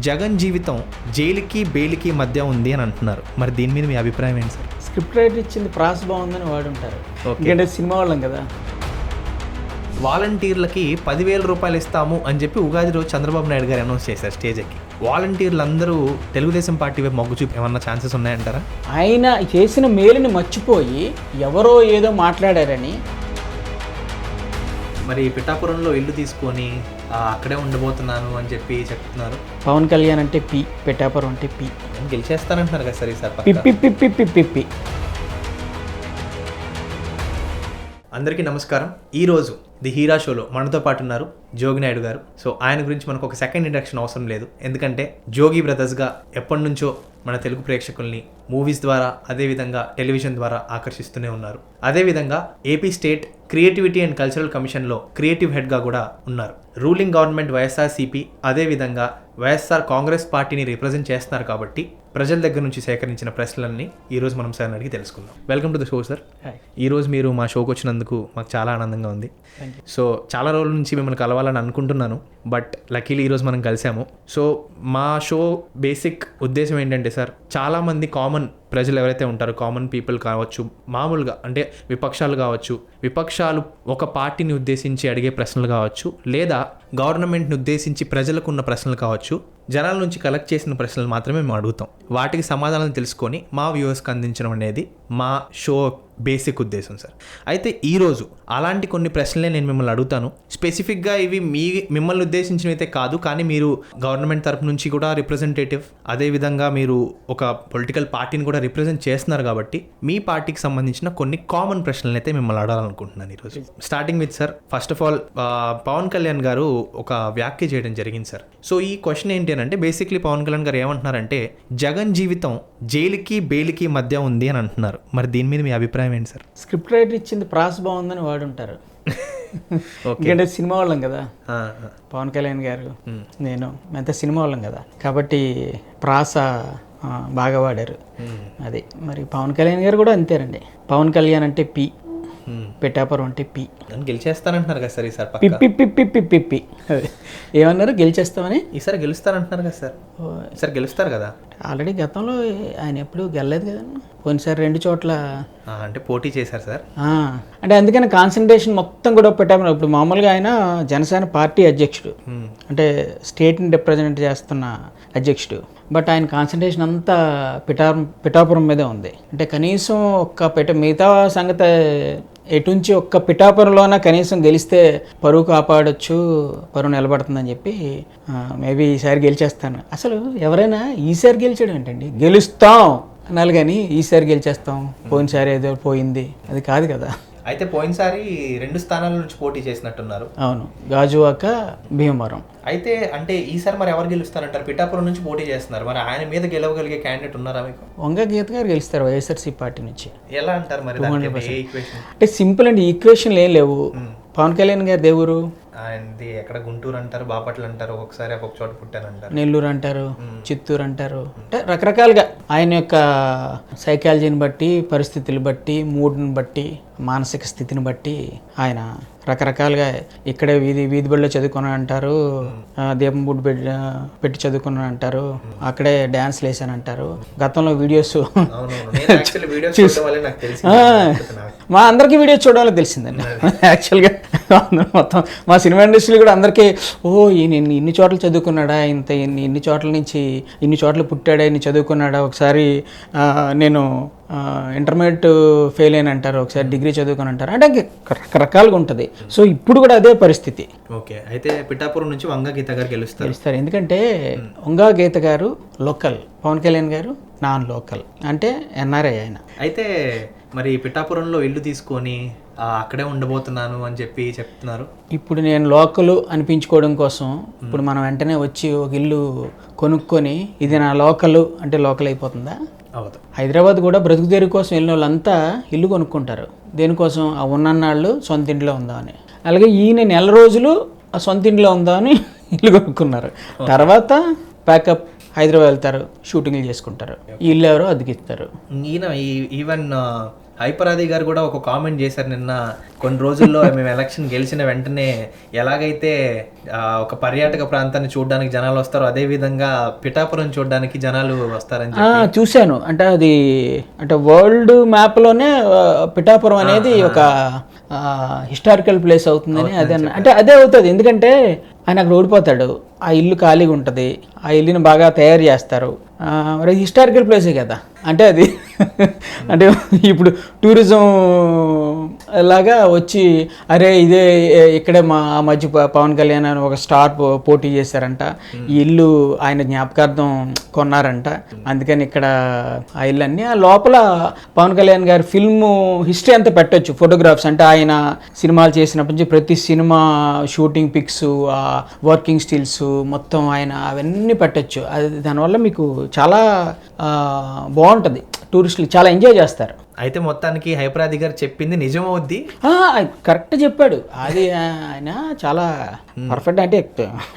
జగన్ జీవితం జైలుకి బెయిల్కి మధ్య ఉంది అని అంటున్నారు. మరి దీని మీద మీ అభిప్రాయం ఏంటి సార్? స్క్రిప్ట్ రైటర్ ఇచ్చింది ప్రాస బాగుందని వాడుంటారు. ఎందుకంటే సినిమా వాళ్ళం కదా. వాలంటీర్లకి 10,000 రూపాయలు ఇస్తాము అని చెప్పి ఉగాది రోజు చంద్రబాబు నాయుడు గారు అనౌన్స్ చేశారు స్టేజ్ ఎక్కి. వాలంటీర్లు అందరూ తెలుగుదేశం పార్టీ వైపు మొగ్గు చూపి ఏమన్నా ఛాన్సెస్ ఉన్నాయంటారా? ఆయన చేసిన మేలుని మర్చిపోయి ఎవరో ఏదో మాట్లాడారని. మరి పిఠాపురంలో ఇల్లు తీసుకొని అక్కడే ఉండబోతున్నాను అని చెప్పి చెప్తున్నారు. పవన్ కళ్యాణ్ అంటే పి, పిఠాపురం అంటే పి. గెలిచేస్తానంటున్నారు కదా సార్ ఈసారి. పిప్పి పిప్పి పిప్పి పిప్పి. అందరికీ నమస్కారం. ఈరోజు ది హీరా షోలో మనతో పాటు ఉన్నారు జోగి నాయుడు గారు. సో ఆయన గురించి మనకు ఒక సెకండ్ ఇంట్రడక్షన్ అవసరం లేదు, ఎందుకంటే జోగి బ్రదర్స్గా ఎప్పటి నుంచో మన తెలుగు ప్రేక్షకుల్ని మూవీస్ ద్వారా అదేవిధంగా టెలివిజన్ ద్వారా ఆకర్షిస్తూనే ఉన్నారు. అదేవిధంగా AP state creativity and cultural కమిషన్లో క్రియేటివ్ హెడ్గా కూడా ఉన్నారు. రూలింగ్ గవర్నమెంట్ వైఎస్ఆర్సీపీ అదేవిధంగా వైఎస్ఆర్ కాంగ్రెస్ పార్టీని రిప్రజెంట్ చేస్తున్నారు కాబట్టి ప్రజల దగ్గర నుంచి సేకరించిన ప్రశ్నలన్నీ ఈరోజు మనం సార్ అడిగి తెలుసుకుందాం. Welcome to the show sir. ఈరోజు మీరు మా షోకి వచ్చినందుకు మాకు చాలా ఆనందంగా ఉంది. సో చాలా రోజుల నుంచి మిమ్మల్ని కలవాలని అనుకుంటున్నాను, బట్ లక్కీలీ ఈరోజు మనం కలిసాము. సో మా షో బేసిక్ ఉద్దేశం ఏంటంటే సార్, చాలామంది కామన్ ప్రజలు ఎవరైతే ఉంటారో, కామన్ పీపుల్ కావచ్చు, మామూలుగా అంటే విపక్షాలు కావచ్చు, విపక్షాలు ఒక పార్టీని ఉద్దేశించి అడిగే ప్రశ్నలు కావచ్చు, లేదా గవర్నమెంట్ని ఉద్దేశించి ప్రజలకు ఉన్న ప్రశ్నలు కావచ్చు, జనాల నుంచి కలెక్ట్ చేసిన ప్రశ్నలు మాత్రమే మేము అడుగుతాం. వాటికి సమాధానం తెలుసుకొని మా వ్యూవర్స్కి అందించడం అనేది మా షో బేసిక్ ఉద్దేశం సార్. అయితే ఈరోజు అలాంటి కొన్ని ప్రశ్నలే నేను మిమ్మల్ని అడుగుతాను. స్పెసిఫిక్గా ఇవి మిమ్మల్ని ఉద్దేశించినవైతే కాదు, కానీ మీరు గవర్నమెంట్ తరపు నుంచి కూడా రిప్రజెంటేటివ్, అదేవిధంగా మీరు ఒక పొలిటికల్ పార్టీని కూడా రిప్రజెంట్ చేస్తున్నారు కాబట్టి మీ పార్టీకి సంబంధించిన కొన్ని కామన్ ప్రశ్నలు అయితే మిమ్మల్ని అడగాలనుకుంటున్నాను ఈరోజు. Starting with sir, first of all Pawan Kalyan గారు ఒక వ్యాఖ్య చేయడం జరిగింది సార్. సో ఈ క్వశ్చన్ ఏంటి అంటే, బేసిక్లీ పవన్ కళ్యాణ్ గారు ఏమంటున్నారంటే జగన్ జీవితం జైలుకి బెయిల్కి మధ్య ఉంది అని అంటున్నారు. మరి దీని మీద మీ అభిప్రాయం ఏంటి సార్? స్క్రిప్ట్ రైటర్ ఇచ్చింది ప్రాస బాగుందని వాడుంటారు. ఎందుకంటే సినిమా వాళ్ళం కదా. పవన్ కళ్యాణ్ గారు నేను అంతా సినిమా వాళ్ళం కదా, కాబట్టి ప్రాస బాగా వాడారు. అది మరి పవన్ కళ్యాణ్ గారు కూడా అంతేనండి. పవన్ కళ్యాణ్ అంటే పి, పిఠాపురం అంటే పి. గెలిచేస్తానంటున్నారు కదా సార్ ఈసారి. పిప్పి పిప్పి పిప్పి పిప్పి. ఏమన్నారు? గెలిచేస్తామని. ఈసారి గెలుస్తారంటున్నారు కదా సార్. ఈసారి గెలుస్తారు కదా. ఆల్రెడీ గతంలో ఆయన ఎప్పుడు గెలలేదు కదా. పోయినసారి 2 చోట్ల అంటే పోటీ చేశారు సార్. అంటే అందుకని కాన్సన్ట్రేషన్ మొత్తం కూడా పెట్టాము. ఇప్పుడు మామూలుగా ఆయన జనసేన పార్టీ అధ్యక్షుడు, అంటే స్టేట్ని రిప్రజెంట్ చేస్తున్న అధ్యక్షుడు. బట్ ఆయన కాన్సన్ట్రేషన్ అంతా పిఠాపురం మీదే ఉంది. అంటే కనీసం మిగతా సంగతి ఎటుంచి ఒక్క పిఠాపురంలోన కనీసం గెలిస్తే పరువు కాపాడొచ్చు, పరువు నిలబడుతుందని చెప్పి మేబీ ఈసారి గెలిచేస్తాను. అసలు ఎవరైనా ఈసారి గెలిచడం ఏంటండి? గెలుస్తాం అనాలి కానీ ఈసారి గెలిచేస్తాం, పోయినసారి ఏదో పోయింది అది కాదు కదా. అయితే పోయినసారి 2 స్థానాల నుంచి పోటీ చేసినట్టున్నారు. అవును, గాజువాక, భీమవరం. అయితే అంటే ఈసారి మరి ఎవరు గెలుస్తారంటారు? పిఠాపురం నుంచి పోటీ చేస్తున్నారు, మరి ఆయన మీద గెలవగలిగే క్యాండిడేట్ ఉన్నారా మీకు? వంగ గీత గారు గెలుస్తారు వైఎస్ఆర్సీ పార్టీ నుంచి. ఎలా అంటారు మరి? అంటే సింపుల్ అండి, ఈక్వేషన్లు ఏం లేవు. పవన్ కళ్యాణ్ గారు దేవురు ఆయనది ఎక్కడ గుంటూరు అంటారు, బాపట్ల అంటారు, ఒక్కొక్కసారి ఒక్కొక్క చోట పుట్టానంటారు, నెల్లూరు అంటారు, చిత్తూరు అంటారు. అంటే రకరకాలుగా ఆయన యొక్క సైకాలజీని బట్టి, పరిస్థితులు బట్టి, మూడ్ని బట్టి, మానసిక స్థితిని బట్టి ఆయన రకరకాలుగా ఇక్కడే వీధి బడిలో చదువుకున్నాను అంటారు, దీపం బుడ్డు పెట్టి చదువుకున్నాను అంటారు, అక్కడే డ్యాన్స్లు వేసాను అంటారు. గతంలో వీడియోస్ మా అందరికీ వీడియోస్ చూడాలో తెలిసిందండి. యాక్చువల్గా మొత్తం మా సినిమా ఇండస్ట్రీలో కూడా అందరికీ ఇన్ని చోట్ల చదువుకున్నాడా, ఇన్ని చోట్ల నుంచి ఇన్ని చోట్ల పుట్టాడా, ఇన్ని చదువుకున్నాడా, ఒకసారి నేను ఇంటర్మీడియట్ ఫెయిల్ అయిన అంటారు, ఒకసారి డిగ్రీ చదువుకొని అంటారు. అంటే రకరకాలుగా ఉంటుంది. సో ఇప్పుడు కూడా అదే పరిస్థితి. ఓకే, అయితే పిఠాపురం నుంచి వంగ గీత గారు గెలుస్తారు. ఎందుకంటే వంగ గీత గారు లోకల్, పవన్ కళ్యాణ్ గారు నాన్ లోకల్, అంటే ఎన్ఆర్ఐ ఆయన. అయితే మరి పిఠాపురంలో ఇల్లు తీసుకొని అక్కడే ఉండబోతున్నాను అని చెప్పి చెప్తున్నారు. ఇప్పుడు నేను లోకల్ అనిపించుకోవడం కోసం ఇప్పుడు మనం వెంటనే వచ్చి ఒక ఇల్లు కొనుక్కొని ఇది నా లోకల్ అంటే లోకల్ అయిపోతుందా? అవదు. హైదరాబాద్ కూడా బ్రతుకు తెరుగు కోసం వెళ్ళిన వాళ్ళంతా ఇల్లు కొనుక్కుంటారు. దేనికోసం? ఆ ఉన్నన్నాళ్ళు సొంత ఇంట్లో ఉందామని. అలాగే ఈయన నెల రోజులు ఆ సొంత ఇంట్లో ఉందామని ఇల్లు కొనుక్కున్నారు. తర్వాత ప్యాకప్ హైదరాబాద్ వెళ్తారు, షూటింగ్లు చేసుకుంటారు. ఈ ఇల్లు ఎవరో అద్దెకిస్తారు. ఈయన ఈవెన్ హైపరాది గారు కూడా ఒక కామెంట్ చేశారు నిన్న, కొన్ని రోజుల్లో మేము ఎలక్షన్ గెలిచిన వెంటనే ఎలాగైతే ఒక పర్యాటక ప్రాంతాన్ని చూడడానికి జనాలు వస్తారో అదే విధంగా పిఠాపురం చూడడానికి జనాలు వస్తారని చూశాను. అంటే అది అంటే వరల్డ్ మ్యాప్లోనే పిఠాపురం అనేది ఒక హిస్టారికల్ ప్లేస్ అవుతుందని అదే అంటే అదే అవుతుంది. ఎందుకంటే ఆయన అక్కడ ఓడిపోతాడు, ఆ ఇల్లు ఖాళీగా ఉంటుంది, ఆ ఇల్లుని బాగా తయారు చేస్తారు, మరి హిస్టారికల్ ప్లేసే కదా. అంటే అది అంటే ఇప్పుడు టూరిజం లాగా వచ్చి అరే ఇదే ఇక్కడే మా మధ్య పవన్ కళ్యాణ్ అని ఒక స్టార్ పోటీ చేశారంట, ఈ ఇల్లు ఆయన జ్ఞాపకార్థం కొన్నారంట, అందుకని ఇక్కడ ఆ ఇల్లు అన్నీ ఆ లోపల పవన్ కళ్యాణ్ గారి ఫిల్మ్ హిస్టరీ అంతా పెట్టొచ్చు, ఫోటోగ్రాఫ్స్. అంటే ఆయన సినిమాలు చేసినప్పటి నుంచి ప్రతి సినిమా షూటింగ్ పిక్స్, వర్కింగ్ స్టిల్స్ మొత్తం ఆయన అవన్నీ పెట్టొచ్చు. అది దానివల్ల మీకు చాలా బాగుంటుంది, టూరిస్టులు చాలా ఎంజాయ్ చేస్తారు. అయితే మొత్తానికి హైపరాది గారు చెప్పింది నిజమవుద్ది, కరెక్ట్ చెప్పాడు. అది ఆయన చాలా పర్ఫెక్ట్. అంటే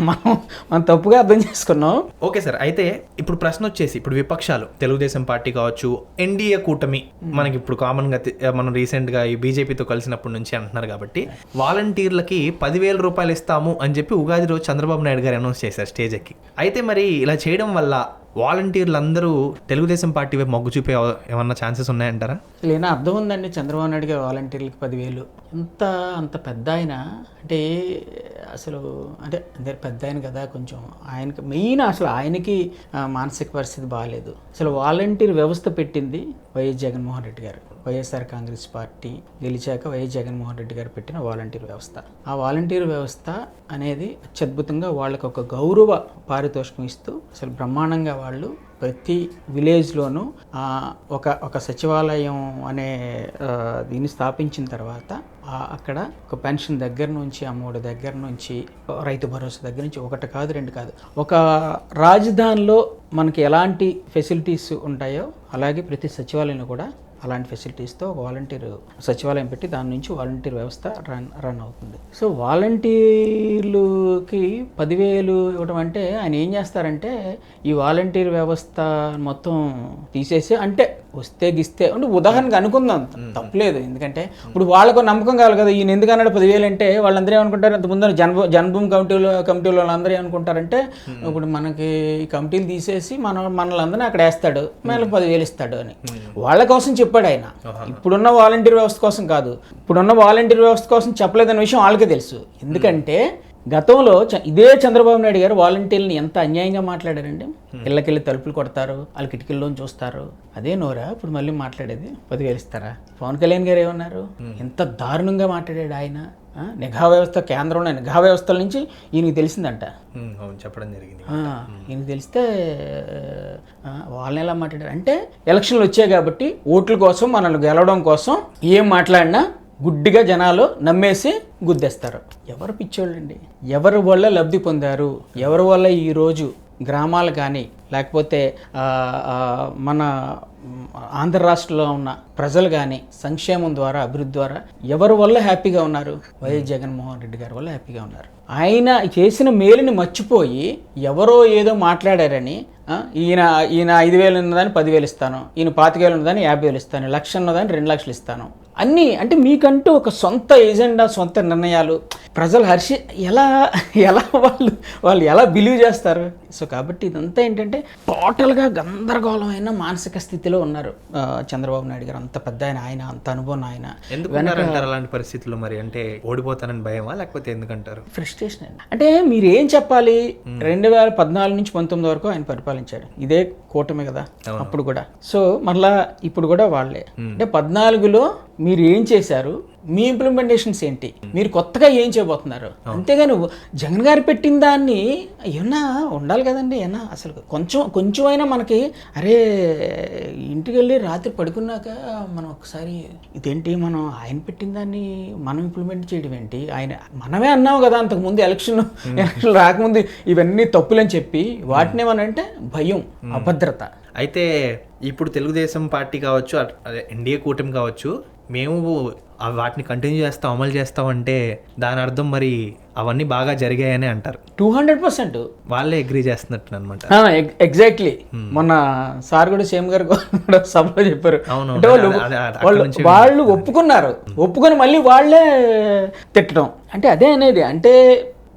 మనం తప్పుగా అర్థం చేసుకున్నాం. ఓకే సార్, అయితే ఇప్పుడు ప్రశ్న వచ్చేసి, ఇప్పుడు విపక్షాలు తెలుగుదేశం పార్టీ కావచ్చు, ఎన్డీఏ కూటమి మనకి ఇప్పుడు కామన్గా మనం రీసెంట్గా ఈ బీజేపీతో కలిసినప్పటి నుంచి అంటున్నారు కాబట్టి, వాలంటీర్లకి 10,000 రూపాయలు ఇస్తాము అని చెప్పి ఉగాది రోజు చంద్రబాబు నాయుడు గారు అనౌన్స్ చేశారు స్టేజ్ ఎక్కి. అయితే మరి ఇలా చేయడం వల్ల వాలంటీర్లు అందరూ తెలుగుదేశం పార్టీ వైపు మొగ్గు చూపే ఏమన్నా ఛాన్సెస్ ఉన్నాయంటారా? లేనా అర్థం ఉందండి చంద్రబాబు నాయుడు గారు వాలంటీర్లకి 10,000 అంత పెద్ద ఆయన అంటే అసలు అంటే పెద్ద ఆయన కదా, కొంచెం ఆయనకి మెయిన్ అసలు ఆయనకి మానసిక పరిస్థితి బాగాలేదు. అసలు వాలంటీర్ వ్యవస్థ పెట్టింది వైఎస్ జగన్మోహన్ రెడ్డి గారు. వైఎస్ఆర్ కాంగ్రెస్ పార్టీ గెలిచాక వైఎస్ జగన్మోహన్ రెడ్డి గారు పెట్టిన వాలంటీర్ వ్యవస్థ. ఆ వాలంటీర్ వ్యవస్థ అనేది అత్యద్భుతంగా వాళ్ళకి ఒక గౌరవ పారితోషికం ఇస్తూ అసలు బ్రహ్మాండంగా వాళ్ళు ప్రతి విలేజ్లోనూ ఒక సచివాలయం అనే దీన్ని స్థాపించిన తర్వాత అక్కడ ఒక పెన్షన్ దగ్గర నుంచి, అమ్మఒడి దగ్గర నుంచి, రైతు భరోసా దగ్గర నుంచి, ఒకటి కాదు రెండు కాదు, ఒక రాజధానిలో మనకి ఎలాంటి ఫెసిలిటీస్ ఉంటాయో అలాగే ప్రతి సచివాలయంలో కూడా అలాంటి ఫెసిలిటీస్తో ఒక వాలంటీర్ సచివాలయం పెట్టి దాని నుంచి వాలంటీర్ వ్యవస్థ రన్ అవుతుంది. సో వాలంటీర్లకి 10,000 ఇవ్వడం అంటే ఆయన ఏం చేస్తారంటే ఈ వాలంటీర్ వ్యవస్థ మొత్తం తీసేసి, అంటే వస్తే గిస్తే అంటే ఉదాహరణకు అనుకుందాం, తప్పలేదు. ఎందుకంటే ఇప్పుడు వాళ్ళకు నమ్మకం కావాలి కదా, ఈయన ఎందుకు అన్నాడు 10,000 అంటే వాళ్ళందరూ ఏమనుకుంటారు, అంతకుముందు జన్మభూమి కమిటీలో వాళ్ళందరూ ఏమనుకుంటారంటే ఇప్పుడు మనకి ఈ కమిటీలు తీసేసి మనల్ని అక్కడ వేస్తాడు, మనకు 10,000 ఇస్తాడు అని. వాళ్ళ కోసం చెప్పాడు ఆయన, ఇప్పుడున్న వాలంటీర్ వ్యవస్థ కోసం కాదు. ఇప్పుడున్న వాలంటీర్ వ్యవస్థ కోసం చెప్పలేదన్న విషయం వాళ్ళకే తెలుసు. ఎందుకంటే గతంలో ఇదే చంద్రబాబు నాయుడు గారు వాలంటీర్ని ఎంత అన్యాయంగా మాట్లాడారంటే, ఇళ్ళకెళ్ళి తలుపులు కొడతారు, వాళ్ళ కిటికీల్లోంచి చూస్తారు, అదే నోరా ఇప్పుడు మళ్ళీ మాట్లాడేది 10,000 ఇస్తారా? పవన్ కళ్యాణ్ గారు ఏమన్నారు, ఎంత దారుణంగా మాట్లాడాడు ఆయన. నిఘా వ్యవస్థ, కేంద్రంలో నిఘా వ్యవస్థల నుంచి ఈయనకి తెలిసిందంట, చెప్పడం జరిగింది. ఈయనకి తెలిస్తే వాళ్ళని ఎలా మాట్లాడారు అంటే, ఎలక్షన్లు వచ్చాయి కాబట్టి ఓట్ల కోసం మనల్ని గెలవడం కోసం ఏం మాట్లాడినా గుడ్డిగా జనాలు నమ్మేసి గుద్దేస్తారు. ఎవరు పిచ్చోళ్ళండి, ఎవరి వల్ల లబ్ధి పొందారు, ఎవరి వల్ల ఈరోజు గ్రామాలు కానీ లేకపోతే మన ఆంధ్ర రాష్ట్రంలో ఉన్న ప్రజలు కానీ సంక్షేమం ద్వారా, అభివృద్ధి ద్వారా ఎవరి వల్ల హ్యాపీగా ఉన్నారు? వైఎస్ జగన్మోహన్ రెడ్డి గారి వల్ల హ్యాపీగా ఉన్నారు. ఆయన చేసిన మేలుని మర్చిపోయి ఎవరో ఏదో మాట్లాడారని ఈయన 5,000 ఉన్నదాన్ని 10,000 ఇస్తాను, ఈయన 25,000 ఉన్నదాన్ని 50,000 ఇస్తాను, 1,00,000 ఉన్నదాన్ని 2,00,000 ఇస్తాను అన్నీ. అంటే మీకంటూ ఒక సొంత ఎజెండా, సొంత నిర్ణయాలు ప్రజలు ఎలా వాళ్ళు ఎలా బిలీవ్ చేస్తారు? సో కాబట్టి ఇదంతా ఏంటంటే టోటల్గా గందరగోళమైన మానసిక స్థితిలో ఉన్నారు చంద్రబాబు నాయుడు గారు. అంత పెద్ద ఆయన అంత అనుభవం ఆయన. ఎందుకంటారు అలాంటి పరిస్థితుల్లో? మరి అంటే ఓడిపోతానని భయమా, లేకపోతే ఎందుకంటారు? ఫ్రస్ట్రేషన్ అండి. అంటే మీరు ఏం చెప్పాలి, 2014 నుంచి 19 వరకు ఆయన పరిపాలించాడు, ఇదే కూటమి కదా అప్పుడు కూడా. సో మళ్ళా ఇప్పుడు కూడా వాళ్ళే. అంటే 14లో మీరు ఏం చేశారు, మీ ఇంప్లిమెంటేషన్స్ ఏంటి, మీరు కొత్తగా ఏం చేయబోతున్నారు? అంతేగాని జగన్ గారు పెట్టిన దాన్ని ఏమన్నా ఉండాలి కదండి. ఏమన్నా అసలు కొంచెమైనా మనకి అరే ఇంటికి వెళ్ళి రాత్రి పడుకున్నాక మనం ఒకసారి ఇదేంటి, మనం ఆయన పెట్టిన దాన్ని మనం ఇంప్లిమెంట్ చేయడం ఏంటి? మనమే అన్నాం కదా అంతకుముందు ఎలక్షన్ రాకముందు ఇవన్నీ తప్పులని చెప్పి, వాటిని ఏమనంటే భయం, అభద్రత. అయితే ఇప్పుడు తెలుగుదేశం పార్టీ కావచ్చు, అదే ఎన్డీఏ కూటమి కావచ్చు, మేము వాటిని కంటిన్యూ చేస్తాం, అమలు చేస్తాం అంటే దాని అర్థం మరి అవన్నీ బాగా జరిగాయని అంటారు. 200% వాళ్ళే అగ్రీ చేస్తున్నట్టు అనమాట. ఎగ్జాక్ట్లీ. మొన్న సార్ కూడా సేమ్ గారు కూడా సభలో చెప్పారు. అవును, అంటే వాళ్ళు ఒప్పుకొని మళ్ళీ వాళ్ళే తిట్టడం. అంటే అదే అనేది, అంటే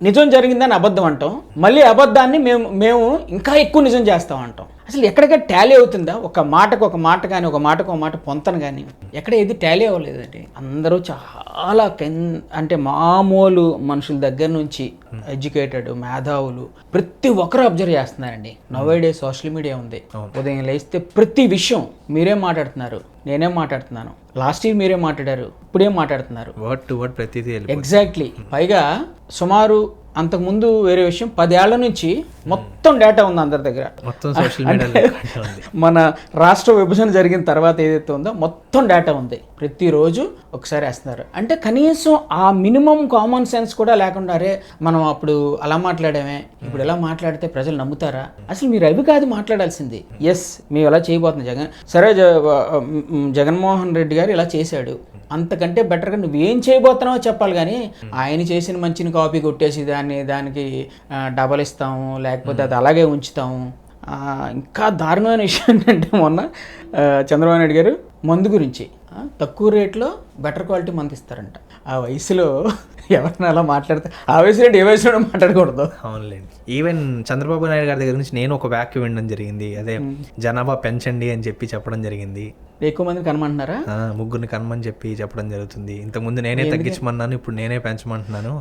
నిజం జరిగిందని అబద్ధం అంటాం, మళ్ళీ అబద్ధాన్ని మేము ఇంకా ఎక్కువ నిజం చేస్తాం అంటాం. అసలు ఎక్కడికక్కడ టాలీ అవుతుందా? ఒక మాటకు ఒక మాట కానీ, ఒక మాటకు ఒక మాట పొంతను కానీ ఎక్కడ ఏది టాలీ అవ్వలేదండి. అందరూ చాలా అంటే మామూలు మనుషుల దగ్గర నుంచి ఎడ్యుకేటెడ్ మేధావులు ప్రతి ఒక్కరు అబ్జర్వ్ చేస్తున్నారండి. నౌ-ఏ-డే సోషల్ మీడియా ఉంది. ఉదయం లేస్తే ప్రతి విషయం మీరేం మాట్లాడుతున్నారు, నేనేం మాట్లాడుతున్నాను, లాస్ట్ ఇయర్ మీరేం మాట్లాడారు, ఇప్పుడేం మాట్లాడుతున్నారు, వర్డ్ టు వర్డ్ ప్రతిదీ. ఎగ్జాక్ట్లీ. పైగా సుమారు అంతకుముందు వేరే విషయం 10 ఏళ్ల నుంచి మొత్తం డేటా ఉంది అందరి దగ్గర. మొత్తం సోషల్ మీడియా మన రాష్ట్ర విభజన జరిగిన తర్వాత ఏదైతే ఉందో మొత్తం డేటా ఉంది. ప్రతిరోజు ఒకసారి వేస్తున్నారు. అంటే కనీసం ఆ మినిమం కామన్ సెన్స్ కూడా లేకుండా, అరే మనం అప్పుడు అలా మాట్లాడామే, ఇప్పుడు ఎలా మాట్లాడితే ప్రజలు నమ్ముతారా? అసలు మీరు అవి కాదు మాట్లాడాల్సింది. ఎస్, మేము ఎలా చేయబోతున్నాం సరే జగన్మోహన్ రెడ్డి గారు ఇలా చేశాడు, అంతకంటే బెటర్గా నువ్వేం చేయబోతున్నావో చెప్పాలి. కానీ ఆయన చేసిన మంచిని కాపీ కొట్టేసి దానికి డబల్ ఇస్తాము, లేకపోతే అది అలాగే ఉంచుతాము. ఇంకా దారుణమైన విషయం ఏంటంటే, మొన్న చంద్రబాబు నాయుడు గారు మందు గురించి తక్కువ రేట్లో బెటర్ క్వాలిటీ మందు ఇస్తారంట. ఆ వయసులో ఎవరైనా అలా మాట్లాడితే, ఆ వయసులో ఏ వయసులో మాట్లాడకూడదు. అవునులేండి. ఈవెన్ చంద్రబాబు నాయుడు గారి దగ్గర నుంచి నేను ఒక వ్యాఖ్య వినడం జరిగింది. అదే జనాభా పెంచండి అని చెప్పడం జరిగింది. ఎక్కువ మందిని కనమంటున్నారా? 3 కనమని చెప్పడం జరుగుతుంది. ఇంతకుముందు నేనే తగ్గించమన్నాను, ఇప్పుడు నేనే పెంచమంటున్నాను.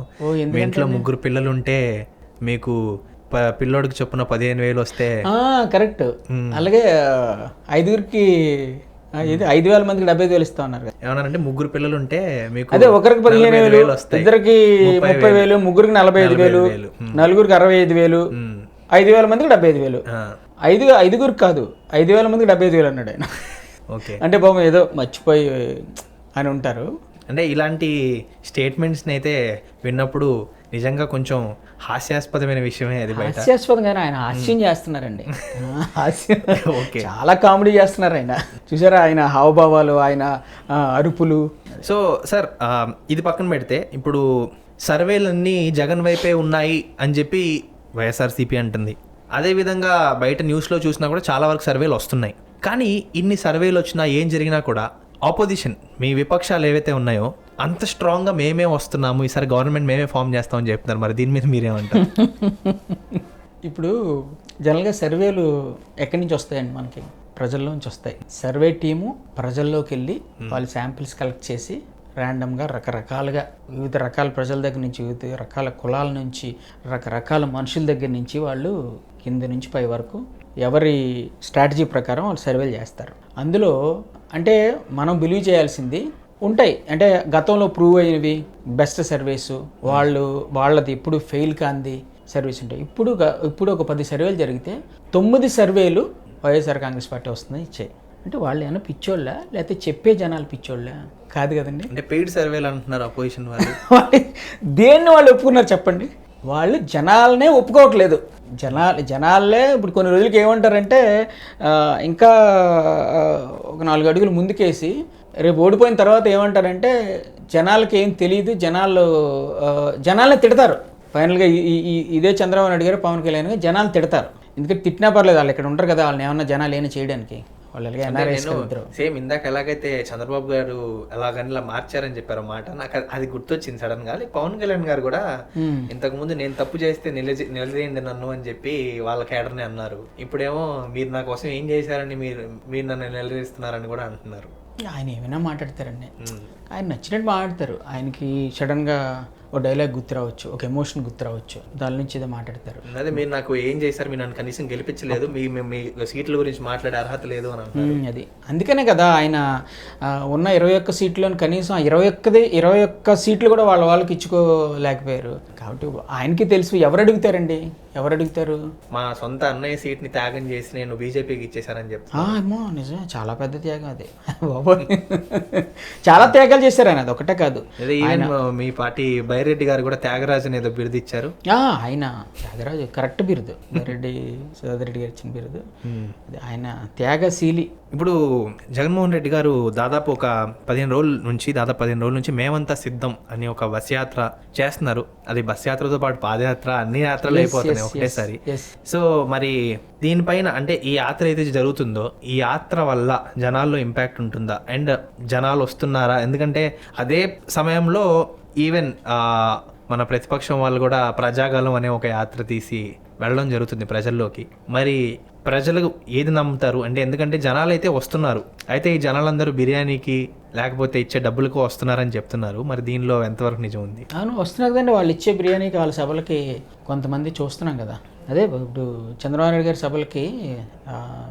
మీ ఇంట్లో 3 పిల్లలు ఉంటే మీకు పిల్లోడికి చొప్పున 15,000 వస్తే కరెక్ట్. అలాగే 5గురికి 5,000 మందికి 75,000 ఇస్తా ఉన్నారు. ఏమన్నారంటే 3 పిల్లలు ఉంటే మీకు అదే ఒకరికి 15,000 వస్తాయి, ఇద్దరికి 30,000, ముగ్గురికి 45,000, నలుగురికి 65,000, 5,000 మందికి 75,000. 5గురికి కాదు, 5,000 మందికి 75,000 అన్నాడు ఆయన. ఓకే, అంటే బాబు ఏదో మర్చిపోయి అని ఉంటారు. అంటే ఇలాంటి స్టేట్మెంట్స్ని అయితే విన్నప్పుడు నిజంగా కొంచెం హాస్యాస్పదమైన విషయమే అది. హాస్యాస్పదంగానే ఆయన హాస్యం చేస్తున్నారండి. హాస్యం చాలా కామెడీ చేస్తున్నారు ఆయన. చూసారా ఆయన హావభావాలు, ఆయన అరుపులు. సో సార్, ఇది పక్కన పెడితే ఇప్పుడు సర్వేలన్నీ జగన్ వైపే ఉన్నాయి అని చెప్పి వైఎస్ఆర్సీపీ అంటుంది. అదేవిధంగా బయట న్యూస్లో చూసినా కూడా చాలా వరకు సర్వేలు వస్తున్నాయి. కానీ ఇన్ని సర్వేలు వచ్చినా ఏం జరిగినా కూడా ఆపోజిషన్, మీ విపక్షాలు ఏవైతే ఉన్నాయో అంత స్ట్రాంగ్గా మేమే వస్తున్నాము, ఈసారి గవర్నమెంట్ మేమే ఫామ్ చేస్తామని చెప్తున్నారు. మరి దీని మీద మీరేమంటారు? ఇప్పుడు జనరల్గా సర్వేలు ఎక్కడి నుంచి వస్తాయండి? మనకి ప్రజల్లో నుంచి వస్తాయి. సర్వే టీము ప్రజల్లోకి వెళ్ళి వాళ్ళు శాంపిల్స్ కలెక్ట్ చేసి ర్యాండమ్గా రకరకాలుగా వివిధ రకాల ప్రజల దగ్గర నుంచి, వివిధ రకాల కులాల నుంచి, రకరకాల మనుషుల దగ్గర నుంచి వాళ్ళు కింద నుంచి పై వరకు ఎవరి స్ట్రాటజీ ప్రకారం వాళ్ళు సర్వేలు చేస్తారు. అందులో అంటే మనం బిలీవ్ చేయాల్సింది ఉంటాయి. అంటే గతంలో ప్రూవ్ అయినవి బెస్ట్ సర్వీసు, వాళ్ళది ఎప్పుడు ఫెయిల్ కాంది సర్వీస్ ఉంటాయి. ఇప్పుడు ఒక 10 సర్వేలు జరిగితే 9 సర్వేలు వైఎస్ఆర్ కాంగ్రెస్ పార్టీ వస్తుంది ఇచ్చాయి. అంటే వాళ్ళు ఏమైనా పిచ్చోళ్ళ, లేకపోతే చెప్పే జనాలు పిచ్చోళ్ళ? కాదు కదండి. అంటే పెయిడ్ సర్వేలు అంటున్నారు అపోజిషన్ వాళ్ళు. దేన్ని వాళ్ళు ఒప్పుకున్నారు చెప్పండి? వాళ్ళు జనాలనే ఒప్పుకోవట్లేదు. జనాలే ఇప్పుడు కొన్ని రోజులకి ఏమంటారంటే, ఇంకా ఒక 4 అడుగులు ముందుకేసి రేపు ఓడిపోయిన తర్వాత ఏమంటారంటే, జనాలకి ఏం తెలియదు, జనాలనే తిడతారు. ఫైనల్గా ఇదే చంద్రబాబు నాయుడు గారు, పవన్ కళ్యాణ్ గారు జనాలు తిడతారు. ఎందుకంటే తిట్టినా పర్లేదు, వాళ్ళు ఇక్కడ ఉంటారు కదా, వాళ్ళని ఏమన్నా జనాలు ఏమైనా చేయడానికి. సేమ్ ఇందాక ఎలాగైతే చంద్రబాబు గారు ఎలాగనిలా మార్చారని చెప్పారు మాట, నాకు అది గుర్తొచ్చింది సడన్ గా. పవన్ కళ్యాణ్ గారు కూడా ఇంతకు ముందు నేను తప్పు చేస్తే నిలదీయండి నన్ను అని చెప్పి వాళ్ళ కేడర్ని అన్నారు. ఇప్పుడేమో మీరు నా కోసం ఏం చేశారని మీరు నన్ను నిలదీస్తున్నారని కూడా అంటున్నారు. ఆయన ఏమైనా మాట్లాడతారండి, ఆయన నచ్చినట్టు మాట్లాడతారు. ఆయనకి సడన్గా ఒక డైలాగ్ గుర్తురావచ్చు, ఒక ఎమోషన్ గుర్తురావచ్చు, దాని నుంచి ఏదో మాట్లాడతారు. అదే మీరు నాకు ఏం చేశారు, మీరు నన్ను కనీసం గెలిపించలేదు, మీ సీట్ల గురించి మాట్లాడే అర్హత లేదు అని అంటారు. అది అందుకనే కదా ఆయన ఉన్న 21 సీట్లను కనీసం 21 సీట్లు కూడా వాళ్ళకి ఇచ్చుకోలేకపోయారు. కాబట్టి ఆయనకి తెలుసు ఎవరు అడుగుతారండి, ఎవరు అడుగుతారు? మా సొంత అన్నయ్య సీట్ ని త్యాగం చేసి నేను బీజేపీకి ఇచ్చేసానని చెప్తా. ఏమో నిజమే, చాలా పెద్ద త్యాగం అది. చాలా త్యాగాలు చేశారు ఆయన, అది ఒకటే కాదు. Even me party by Byreddy గారు కూడా త్యాగరాజు అని ఏదో బిరుదు ఇచ్చారు. ఆయన త్యాగరాజు కరెక్ట్ బిరుదు, రెడ్డి సోదరెడ్డి గారు ఇచ్చిన బిరుదు. ఆయన త్యాగశీలి. ఇప్పుడు జగన్మోహన్ రెడ్డి గారు దాదాపు ఒక 15 రోజుల నుంచి మేమంతా సిద్ధం అని ఒక బస్ యాత్ర చేస్తున్నారు. అది బస్ యాత్రతో పాటు పాదయాత్ర, అన్ని యాత్రలు అయిపోతున్నాయి ఒకటేసారి. సో మరి దీనిపైన అంటే ఈ యాత్ర అయితే జరుగుతుందో ఈ యాత్ర వల్ల జనాల్లో ఇంపాక్ట్ ఉంటుందా, అండ్ జనాలు వస్తున్నారా? ఎందుకంటే అదే సమయంలో ఈవెన్ మన ప్రతిపక్షం వాళ్ళు కూడా ప్రజాగలం అనే ఒక యాత్ర తీసి వెళ్ళడం జరుగుతుంది ప్రజల్లోకి. మరి ప్రజలు ఏది నమ్ముతారు అంటే, ఎందుకంటే జనాలు అయితే వస్తున్నారు, అయితే ఈ జనాలందరూ బిర్యానీకి లేకపోతే ఇచ్చే డబ్బులకు వస్తున్నారని చెప్తున్నారు. మరి దీనిలో ఎంతవరకు నిజం ఉంది? అవును, వస్తున్నారు కదండి. వాళ్ళు ఇచ్చే బిర్యానీకి వాళ్ళ సభలకి కొంతమంది చూస్తున్నాం కదా. అదే ఇప్పుడు చంద్రబాబు నాయుడు గారి సభలకి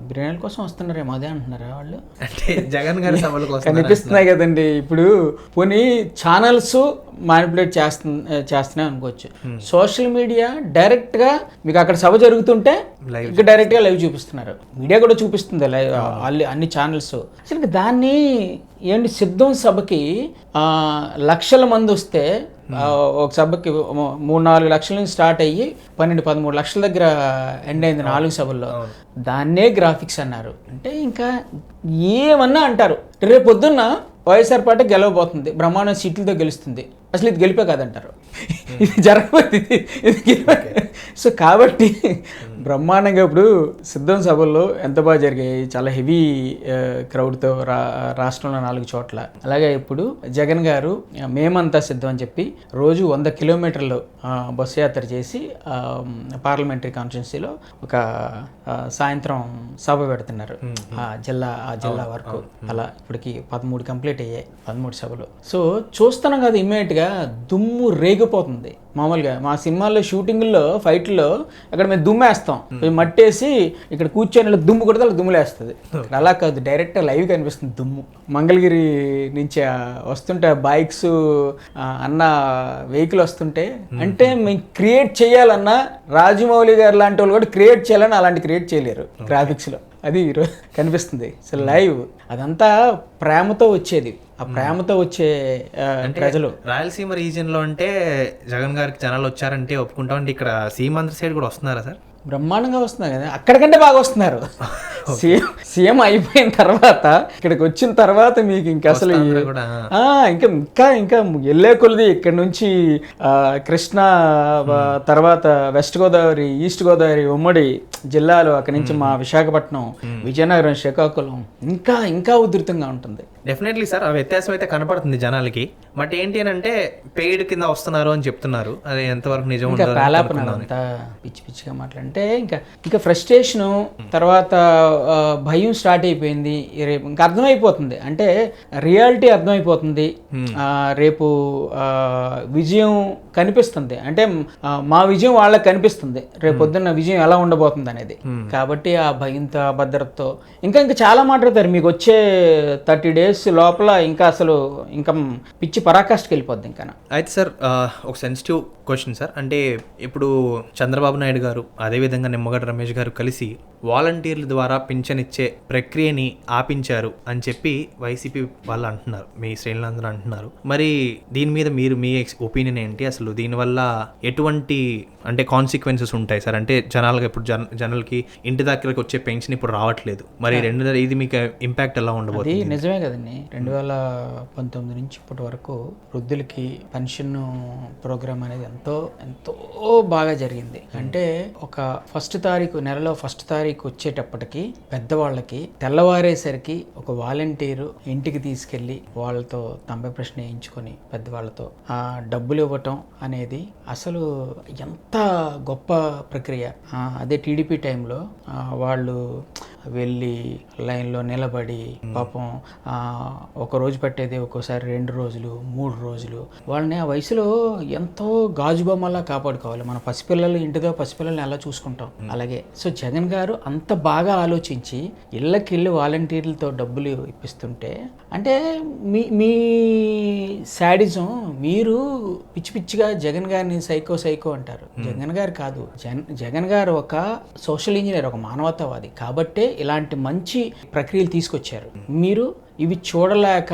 బిర్యానీల కోసం వస్తున్నారేమో, అదే అంటున్నారా వాళ్ళు? అంటే జగన్ గారి సభలకు కనిపిస్తున్నాయి కదండి. ఇప్పుడు పోనీ ఛానల్స్ మానిపులేట్ చేస్తున్నాయి అనుకోవచ్చు. సోషల్ మీడియా డైరెక్ట్గా మీకు అక్కడ సభ జరుగుతుంటే ఇంకా డైరెక్ట్గా లైవ్ చూపిస్తున్నారు. మీడియా కూడా చూపిస్తుంది లైవ్, అన్ని ఛానల్స్. అసలు దాన్ని ఏంటి, సిద్ధం సభకి లక్షల మంది వస్తే ఒక సభకి 3-4 లక్షల నుంచి స్టార్ట్ అయ్యి 12-13 లక్షల దగ్గర ఎండ్ అయింది 4 సభల్లో. దాన్నే గ్రాఫిక్స్ అన్నారు. అంటే ఇంకా ఏమన్నా అంటారు. రేపు పొద్దున్న వైఎస్ఆర్ పార్టీ గెలవబోతుంది, బ్రహ్మాండ సీట్లతో గెలుస్తుంది, అసలు ఇది గెలిపే కాదంటారు. ఇది జరగబోతుంది, ఇది గెలిపే. సో కాబట్టి బ్రహ్మాండంగా ఇప్పుడు సిద్ధం సభల్లో ఎంత బాగా జరిగాయి, చాలా హెవీ క్రౌడ్తో రాష్ట్రంలో 4 చోట్ల. అలాగే ఇప్పుడు జగన్ గారు మేమంతా సిద్ధం అని చెప్పి రోజు 100 కిలోమీటర్లు బస్సు యాత్ర చేసి పార్లమెంటరీ కాన్స్టిట్యున్సీలో ఒక సాయంత్రం సభ పెడుతున్నారు ఆ జిల్లా వరకు. అలా ఇప్పటికి 13 కంప్లీట్ అయ్యాయి, 13 సభలు. సో చూస్తున్నాం కదా, ఇమ్మీడియట్గా దుమ్ము రేగిపోతుంది. మామూలుగా మా సినిమాల్లో షూటింగ్లో ఫైట్లో అక్కడ మేము దుమ్మేస్తాం, మట్టేసి ఇక్కడ కూర్చొని దుమ్ము కొడితే అలా దుమ్ములేస్తుంది. అలా కాదు, డైరెక్ట్ లైవ్ కనిపిస్తుంది దుమ్ము. మంగళగిరి నుంచి వస్తుంటే బైక్స్ అన్న వెహికల్ వస్తుంటే, అంటే మేము క్రియేట్ చేయాలన్నా రాజమౌళి గారు లాంటి వాళ్ళు కూడా క్రియేట్ చేయాలని అలాంటి క్రియేట్ చేయలేరు గ్రాఫిక్స్లో. అది కనిపిస్తుంది. సో లైవ్ అదంతా ప్రేమతో వచ్చేది, ఆ ప్రేమతో వచ్చే ప్రజలు. రాయలసీమ రీజియన్ లో అంటే జగన్ గారికి జనాలు వచ్చారంటే ఒప్పుకుంటాం. అంటే ఇక్కడ సీమాంధ్ర సైడ్ కూడా వస్తున్నారా సార్? బ్రహ్మాండంగా వస్తున్నారు కదా, అక్కడికంటే బాగా వస్తున్నారు. సీఎం అయిపోయిన తర్వాత ఇక్కడికి వచ్చిన తర్వాత మీకు ఇంకా అసలు ఇంకా వెళ్ళే కొలది ఇక్కడ నుంచి కృష్ణా, తర్వాత వెస్ట్ గోదావరి, ఈస్ట్ గోదావరి ఉమ్మడి జిల్లాలు, అక్కడి నుంచి మా విశాఖపట్నం, విజయనగరం, శ్రీకాకుళం ఇంకా ఉధృతంగా ఉంటుంది. డెఫినెట్లీ సార్, ఆ వ్యత్యాసం అయితే కనపడుతుంది జనాలకి. బట్ ఏంటి అని అంటే పెయిడ్ కింద వస్తున్నారు అని చెప్తున్నారు. అది ఎంతవరకు నిజం? అంతా పిచ్చిగా మాట్లాడంటే ఇంకా ఫ్రస్ట్రేషను, తర్వాత భయం స్టార్ట్ అయిపోయింది. రేపు ఇంకా అర్థమైపోతుంది, అంటే రియాలిటీ అర్థమైపోతుంది. రేపు విజయం కనిపిస్తుంది, అంటే మా విజయం వాళ్ళకి కనిపిస్తుంది. రేపు పొద్దున్న విజయం ఎలా ఉండబోతుంది అనేది. కాబట్టి ఆ భయంతో, భద్రతతో ఇంకా చాలా మాట్లాడతారు. మీకు వచ్చే 30 days లోపల ఇంకా పిచ్చి పరాకాష్ఠకి వెళ్ళిపోద్ది ఇంకా. అయితే సార్ ఒక సెన్సిటివ్ క్వశ్చన్ సార్, అంటే ఇప్పుడు చంద్రబాబు నాయుడు గారు అదేవిధంగా నిమ్మగడ్డ రమేష్ గారు కలిసి వాలంటీర్ల ద్వారా పింఛన్ ఇచ్చే ప్రక్రియని ఆపించారు అని చెప్పి వైసీపీ వాళ్ళు అంటున్నారు, మీ శ్రేణులందరూ అంటున్నారు. మరి దీని మీద మీ ఒపీనియన్ ఏంటి? అసలు దీనివల్ల ఎటువంటి అంటే కాన్సిక్వెన్సెస్ ఉంటాయి సార్? అంటే జనాలకి ఇప్పుడు జనాలకి ఇంటి దగ్గరకు వచ్చే పెన్షన్ ఇప్పుడు రావట్లేదు, మరి ఇది మీకు ఇంపాక్ట్ ఎలా ఉండబోతుంది? నిజమే కదండి, 2019 నుంచి ఇప్పటి వరకు వృద్ధులకి పెన్షన్ ప్రోగ్రామ్ అనేది ఎంతో బాగా జరిగింది. అంటే ఒక నెలలో ఫస్ట్ తారీఖు వచ్చేటప్పటికి పెద్దవాళ్ళకి తెల్లవారేసరికి ఒక వాలంటీరు ఇంటికి తీసుకెళ్లి వాళ్ళతో 90 ప్రశ్న వేయించుకొని పెద్దవాళ్ళతో ఆ డబ్బులు ఇవ్వటం అనేది అసలు ఎంత గొప్ప ప్రక్రియ. అదే టీడీపీ టైంలో వాళ్ళు వెళ్ళి లైన్లో నిలబడి పాపం ఒక రోజు పట్టేది ఒక్కోసారి 2 రోజులు 3 రోజులు. వాళ్ళని ఆ వయసులో ఎంతో గాజు బొమ్మలా కాపాడుకోవాలి. మన పసిపిల్లల్ని ఎలా చూసుకుంటాం అలాగే. సో జగన్ గారు అంత బాగా ఆలోచించి ఇళ్ళకిళ్ళు వాలంటీర్లతో డబ్బులు ఇప్పిస్తుంటే, అంటే మీ శాడిజం, మీరు పిచ్చిగా జగన్ గారిని సైకో అంటారు. జగన్ గారు కాదు, జగన్ గారు ఒక సోషల్ ఇంజనీర్, ఒక మానవతావాది. కాబట్టే ఇలాంటి మంచి ప్రక్రియలు తీసుకొచ్చారు. మీరు ఇవి చూడలేక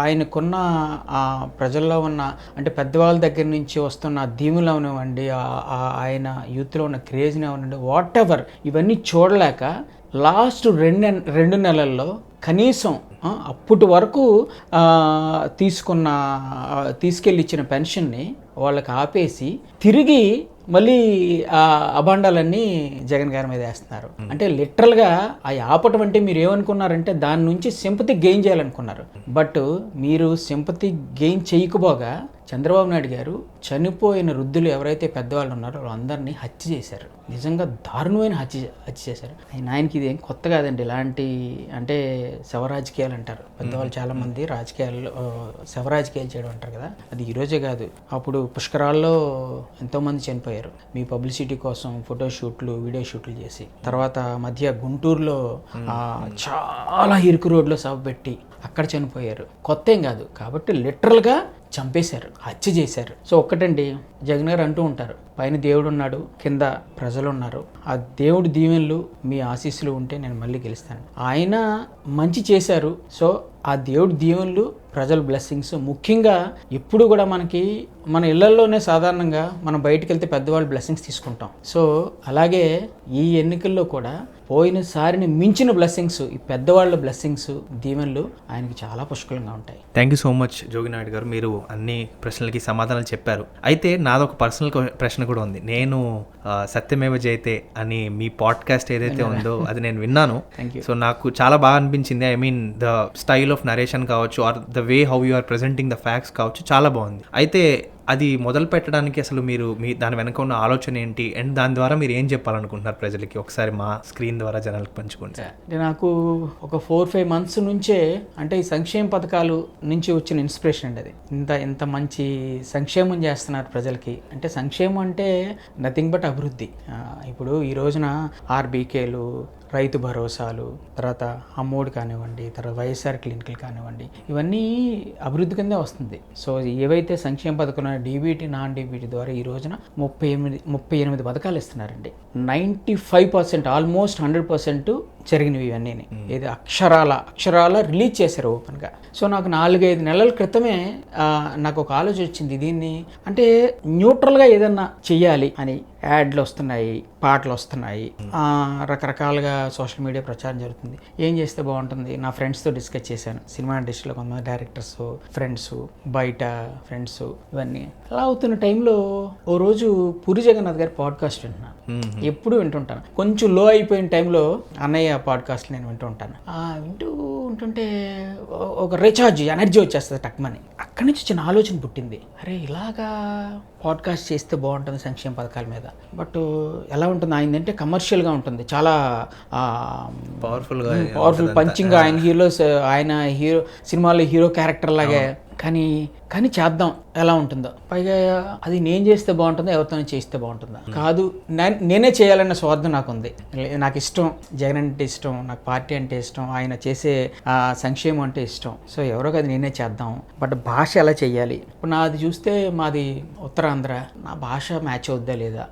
ఆయనకున్న ప్రజల్లో ఉన్న అంటే పెద్దవాళ్ళ దగ్గర నుంచి వస్తున్న దీవులు అవనివ్వండి, ఆయన యూత్లో ఉన్న క్రేజ్ని అవనివ్వండి, వాట్ ఎవర్, ఇవన్నీ చూడలేక లాస్ట్ 2 నెలల్లో కనీసం అప్పటి వరకు తీసుకెళ్ళి ఇచ్చిన పెన్షన్ని వాళ్ళకి ఆపేసి తిరిగి మళ్ళీ ఆ అభాండాలన్నీ జగన్ గారి మీద వేస్తున్నారు. అంటే లిటరల్గా ఆ ఆపటం అంటే మీరు ఏమనుకున్నారంటే దాని నుంచి సింపతి గెయిన్ చేయాలనుకున్నారు. బట్ మీరు సింపతి గెయిన్ చేయకపోగా చంద్రబాబు నాయుడు గారు చనిపోయిన వృద్ధులు ఎవరైతే పెద్దవాళ్ళు ఉన్నారో వాళ్ళందరినీ హత్య చేశారు. నిజంగా దారుణమైన హత్య చేశారు. ఆయనకి ఇదేం కొత్త కాదండి. ఇలాంటి అంటే శవ రాజకీయాలు అంటారు పెద్దవాళ్ళు, చాలామంది రాజకీయాల్లో శవ రాజకీయాలు చేయడం అంటారు కదా, అది ఈరోజే కాదు. అప్పుడు పుష్కరాల్లో ఎంతోమంది చనిపోయారు మీ పబ్లిసిటీ కోసం ఫోటో షూట్లు, వీడియో షూట్లు చేసి. తర్వాత మధ్య గుంటూరులో చాలా ఇరుకు రోడ్లో సభ పెట్టి అక్కడ చనిపోయారు. కొత్త ఏం కాదు. కాబట్టి లిటరల్గా చంపేశారు, హత్య చేశారు. సో ఒక్కటండి, జగన్ గారు అంటూ ఉంటారు, పైన దేవుడు ఉన్నాడు, కింద ప్రజలు ఉన్నారు. ఆ దేవుడి దీవెనలు మీ ఆశీస్సులు ఉంటే నేను మళ్ళీ గెలుస్తాను. ఆయన మంచి చేశారు. సో ఆ దేవుడి దీవెనలు, ప్రజల బ్లెస్సింగ్స్ ముఖ్యంగా ఎప్పుడు కూడా మన ఇళ్లలోనే సాధారణంగా మనం బయటికి వెళ్తే పెద్దవాళ్ళు బ్లెస్సింగ్స్ తీసుకుంటాం. సో అలాగే ఈ ఎన్నికల్లో కూడా పోయినసారిని మించిన బ్లెస్సింగ్స్, ఈ పెద్దవాళ్ళ బ్లెస్సింగ్స్, దీవెనలు ఆయనకి చాలా పుష్కలంగా ఉంటాయి. Thank you so much Jogi Naidu గారు, మీరు అన్ని ప్రశ్నలకి సమాధానాలు చెప్పారు. అయితే నాదొక పర్సనల్ ప్రశ్న కూడా ఉంది. నేను సత్యమేవ జయతే అని మీ పాడ్కాస్ట్ ఏదైతే ఉందో అది నేను విన్నాను. సో నాకు చాలా బాగా అనిపించింది. I mean the style of narration కావచ్చు, or the way how you are presenting the facts కావచ్చు, చాలా బాగుంది. అయితే అది మొదలు పెట్టడానికి అసలు మీ దాని వెనక ఉన్న ఆలోచన ఏంటి, అండ్ దాని ద్వారా మీరు ఏం చెప్పాలనుకుంటున్నారు ప్రజలకి, ఒకసారి మా స్క్రీన్ ద్వారా జనాలకు పంచుకుంటే. అంటే నాకు ఒక 4-5 months నుంచే అంటే ఈ సంక్షేమ పథకాలు నుంచి వచ్చిన ఇన్స్పిరేషన్ అండి అది. ఇంత మంచి సంక్షేమం చేస్తున్నారు ప్రజలకి. అంటే సంక్షేమం అంటే నథింగ్ బట్ అభివృద్ధి. ఇప్పుడు ఈ రోజున ఆర్బీకేలు, రైతు భరోసాలు, తర్వాత అమ్మోడు కానివ్వండి, తర్వాత వైఎస్ఆర్ క్లినికల్ కానివ్వండి, ఇవన్నీ అభివృద్ధి కిందే వస్తుంది. సో ఏవైతే సంక్షేమ పథకం డీబీటీ, నాన్ డీబీటీ ద్వారా ఈ రోజున 38 పథకాలు ఇస్తున్నారండి. 95% ఆల్మోస్ట్ 100% జరిగినవి ఇవన్నీ. ఇది అక్షరాల రిలీజ్ చేశారు ఓపెన్గా. సో నాకు 4-5 నెలల క్రితమే నాకు ఒక ఆలోచన వచ్చింది, దీన్ని అంటే న్యూట్రల్గా ఏదన్నా చెయ్యాలి అని. యాడ్లు వస్తున్నాయి, పాటలు వస్తున్నాయి, రకరకాలుగా సోషల్ మీడియా ప్రచారం జరుగుతుంది. ఏం చేస్తే బాగుంటుంది, నా ఫ్రెండ్స్తో డిస్కస్ చేశాను. సినిమా ఇండస్ట్రీలో కొంతమంది డైరెక్టర్స్ ఫ్రెండ్స్, బయట ఫ్రెండ్స్, ఇవన్నీ అలా అవుతున్న టైంలో ఓ రోజు పూరి జగన్నాథ్ గారి పాడ్కాస్ట్ వింటున్నాను. ఎప్పుడు వింటుంటాను. కొంచెం లో అయిపోయిన టైంలో అన్నయ్య పాడ్కాస్ట్ నేను వింటూ ఉంటాను. ఉంటుంటే ఒక రీఛార్జ్ ఎనర్జీ వచ్చేస్తుంది టక్మని. అక్కడి నుంచి చిన్న ఆలోచన పుట్టింది, అరే ఇలాగా పాడ్కాస్ట్ చేస్తే బాగుంటుంది సంక్షేమ పథకాల మీద. బట్ ఎలా ఉంటుంది ఆయనంటే కమర్షియల్గా ఉంటుంది, చాలా పవర్ఫుల్ పంచింగ్. ఆయన హీరో సినిమాలో హీరో క్యారెక్టర్ లాగే. కానీ చేద్దాం ఎలా ఉంటుందో. పైగా అది నేను చేస్తే బాగుంటుందో, ఎవరితోనే చేస్తే బాగుంటుందా? కాదు, నేనే చేయాలన్న స్వార్థం నాకుంది. నాకు ఇష్టం, జగన్ అంటే ఇష్టం, నాకు పార్టీ అంటే ఇష్టం, ఆయన చేసే సంక్షేమం అంటే ఇష్టం. సో ఎవరో కాదు, నేనే చేద్దాం. బట్ భాష ఎలా చెయ్యాలి? ఇప్పుడు నాది చూస్తే మాది ఉత్తరాంధ్ర, నా భాష మ్యాచ్ అవుద్దా లేదా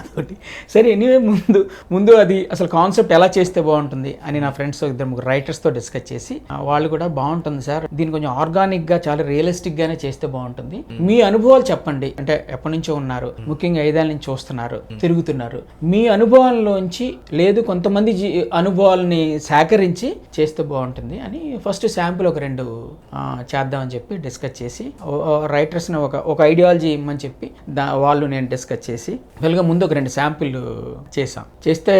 అదొకటి. సరే ఎనీవే, ముందు అది అసలు కాన్సెప్ట్ ఎలా చేస్తే బాగుంటుంది అని నా ఫ్రెండ్స్ 2-3 రైటర్స్తో డిస్కస్ చేసి, వాళ్ళు కూడా బాగుంటుంది సార్, దీన్ని కొంచెం ఆర్గానిక్గా, చాలా రియలిస్టిక్గానే చేస్తే బాగుంటుంది. మీ అనుభవాలు చెప్పండి. అంటే ఎప్పటి నుంచో ఉన్నారు, ముఖ్యంగా 5 ఏళ్ళ నుంచి చూస్తున్నారు, తిరుగుతున్నారు. మీ అనుభవాల్లోంచి లేదు కొంతమంది అనుభవాలని సేకరించి చేస్తే బాగుంటుంది అని ఫస్ట్ శాంపుల్ ఒక 2 చేద్దామని చెప్పి డిస్కస్ చేసి, రైటర్స్ని ఒక ఐడియాలజీ ఇమ్మని చెప్పి వాళ్ళు నేను డిస్కస్ చేసి వెలుగా ముందు ఒక 2 శాంపుల్ చేస్తే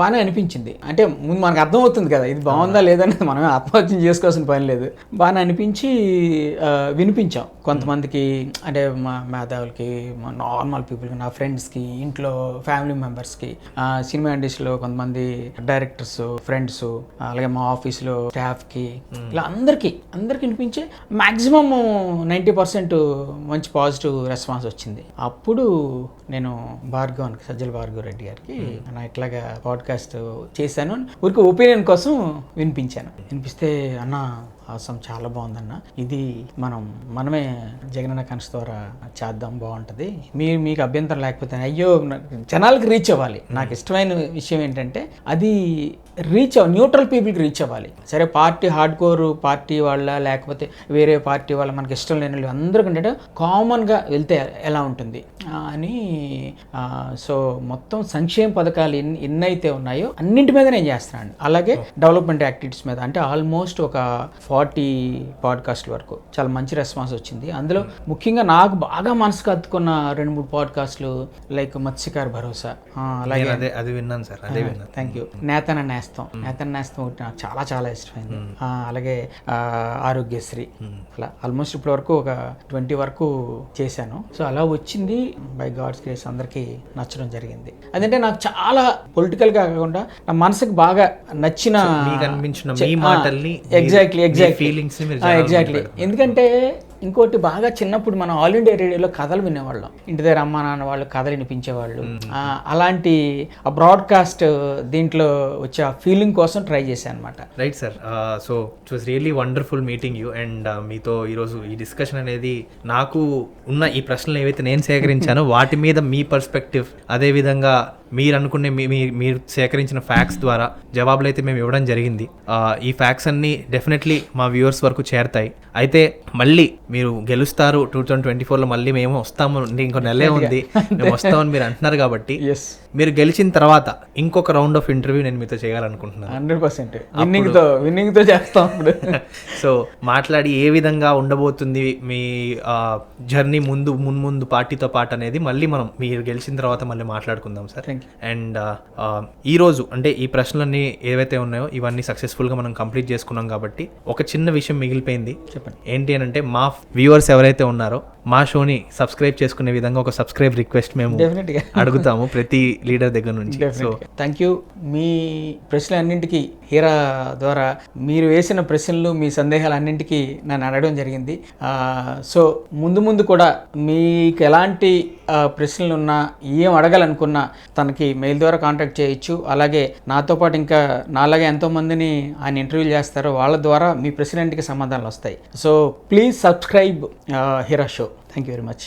బాగానే అనిపించింది. అంటే ముందు మనకు అర్థమవుతుంది కదా ఇది బాగుందా లేదనేది, మనం ఆత్మహత్యం చేసుకోవాల్సిన పని లేదు. బాగా అనిపించి వినిపించాం కొంతమందికి, అంటే మా మేధావులకి, మా నార్మల్ పీపుల్కి, నా ఫ్రెండ్స్కి, ఇంట్లో ఫ్యామిలీ మెంబర్స్కి, సినిమా ఇండస్ట్రీలో కొంతమంది డైరెక్టర్స్ ఫ్రెండ్స్, అలాగే మా ఆఫీస్లో స్టాఫ్కి, ఇలా అందరికీ వినిపించే మ్యాక్సిమం 90% మంచి పాజిటివ్ రెస్పాన్స్ వచ్చింది. అప్పుడు నేను సజ్జల భార్గవ్ రెడ్డి గారికి నా ఇట్లాగా పాడ్కాస్ట్ చేశాను, ఊరికి ఒపీనియన్ కోసం వినిపిస్తే, అన్న అవసరం చాలా బాగుందన్న, ఇది మనమే జగనన్న కన్స్ ద్వారా చేద్దాం, బాగుంటుంది, మీకు అభ్యంతరం లేకపోతే. అయ్యో, జనాలకు రీచ్ అవ్వాలి. నాకు ఇష్టమైన విషయం ఏంటంటే అది న్యూట్రల్ పీపుల్కి రీచ్ అవ్వాలి. సరే పార్టీ హార్డ్ కోర్ పార్టీ వాళ్ళ లేకపోతే వేరే పార్టీ వాళ్ళ మనకి ఇష్టం లేని వాళ్ళు అందరికంటే కామన్గా వెళ్తే ఎలా ఉంటుంది అని. సో మొత్తం సంక్షేమ పథకాలు ఎన్నైతే ఉన్నాయో అన్నింటి మీద నేను చేస్తున్నాను. అలాగే డెవలప్మెంట్ యాక్టివిటీస్ మీద అంటే ఆల్మోస్ట్ ఒక 40 పాడ్కాస్ట్ల వరకు చాలా మంచి రెస్పాన్స్ వచ్చింది. అందులో ముఖ్యంగా నాకు బాగా మనసుకు హత్తుకున్న 2-3 పాడ్కాస్ట్లు లైక్ మత్స్యకార భరోసా, అలాగే అది విన్నాను సార్, అదే విన్నాను. Thank you. నేతన నేస్తం ఒకటి నాకు చాలా చాలా ఇష్టమైంది. అలాగే ఆరోగ్యశ్రీ, అలా ఆల్మోస్ట్ ఇప్పటి వరకు ఒక 20 వరకు చేశాను. సో అలా వచ్చింది బై గాడ్స్ గ్రేస్ అందరికీ నచ్చడం జరిగింది. అదంటే నాకు చాలా పొలిటికల్గా కాకుండా నా మనసుకు బాగా నచ్చిన ఎగ్జాక్ట్లీ. ఎందుకంటే ఇంకోటి బాగా చిన్నప్పుడు మనం ఆల్ ఇండియా రేడియోలో కథలు వినేవాళ్ళం. ఇంటి దగ్గర అమ్మ నాన్న వాళ్ళు కథలు వినిపించేవాళ్ళు. అలాంటి ఆ బ్రాడ్కాస్ట్ దీంట్లో వచ్చే ఆ ఫీలింగ్ కోసం ట్రై చేశాను అనమాట. Right sir. So it was really wonderful meeting you. And మీతో ఈరోజు ఈ డిస్కషన్ అనేది నాకు ఉన్న ఈ ప్రశ్నలు ఏవైతే నేను సేకరించానో వాటి మీద మీ పర్స్పెక్టివ్, అదేవిధంగా మీరు అనుకునే మీరు సేకరించిన ఫ్యాక్ట్స్ ద్వారా జవాబులు అయితే మేము ఇవ్వడం జరిగింది. ఈ ఫ్యాక్ట్స్ అన్నీ డెఫినెట్లీ మా వ్యూవర్స్ వరకు చేరుతాయి. అయితే మళ్ళీ మీరు గెలుస్తారు 2024లో, మళ్ళీ మేము వస్తాము, ఇంకో నెలే ఉంది మేము వస్తామని మీరు అంటున్నారు కాబట్టి మీరు గెలిచిన తర్వాత ఇంకొక రౌండ్ ఆఫ్ ఇంటర్వ్యూ నేను మీతో చేయాలనుకుంటున్నాను. 100% విన్నింగ్ తో చేస్తాం. సో మాట్లాడి ఏ విధంగా ఉండబోతుంది మీ జర్నీ ముందు పార్టీతో పాటు అనేది మళ్ళీ మనం మీరు గెలిచిన తర్వాత మళ్ళీ మాట్లాడుకుందాం సార్. అండ్ ఈ రోజు అంటే ఈ ప్రశ్నలన్నీ ఏవైతే ఉన్నాయో ఇవన్నీ సక్సెస్ఫుల్గా మనం కంప్లీట్ చేసుకున్నాం కాబట్టి ఒక చిన్న విషయం మిగిలిపోయింది. చెప్పండి ఏంటి అని అంటే, మా వ్యూవర్స్ ఎవరైతే ఉన్నారో మా షోని సబ్స్క్రైబ్ చేసుకునే విధంగా ఒక సబ్స్క్రైబ్ రిక్వెస్ట్ మేము అడుగుతాము ప్రతి లీడర్ దగ్గర నుంచి. So thank you. మీ ప్రశ్నలన్నింటికీ హీరా ద్వారా మీరు వేసిన ప్రశ్నలు మీ సందేహాలు అన్నింటికీ నన్ను అడగడం జరిగింది. సో ముందు కూడా మీకు ఎలాంటి ప్రశ్నలు ఉన్నా ఏం అడగాలనుకున్నా తనకి మెయిల్ ద్వారా కాంటాక్ట్ చేయొచ్చు. అలాగే నాతో పాటు ఇంకా నాలాగే ఎంతోమందిని ఆయన ఇంటర్వ్యూలు చేస్తారో వాళ్ళ ద్వారా మీ ప్రశ్నలన్నింటికి సమాధానాలు వస్తాయి. So please subscribe Heera show. Thank you very much.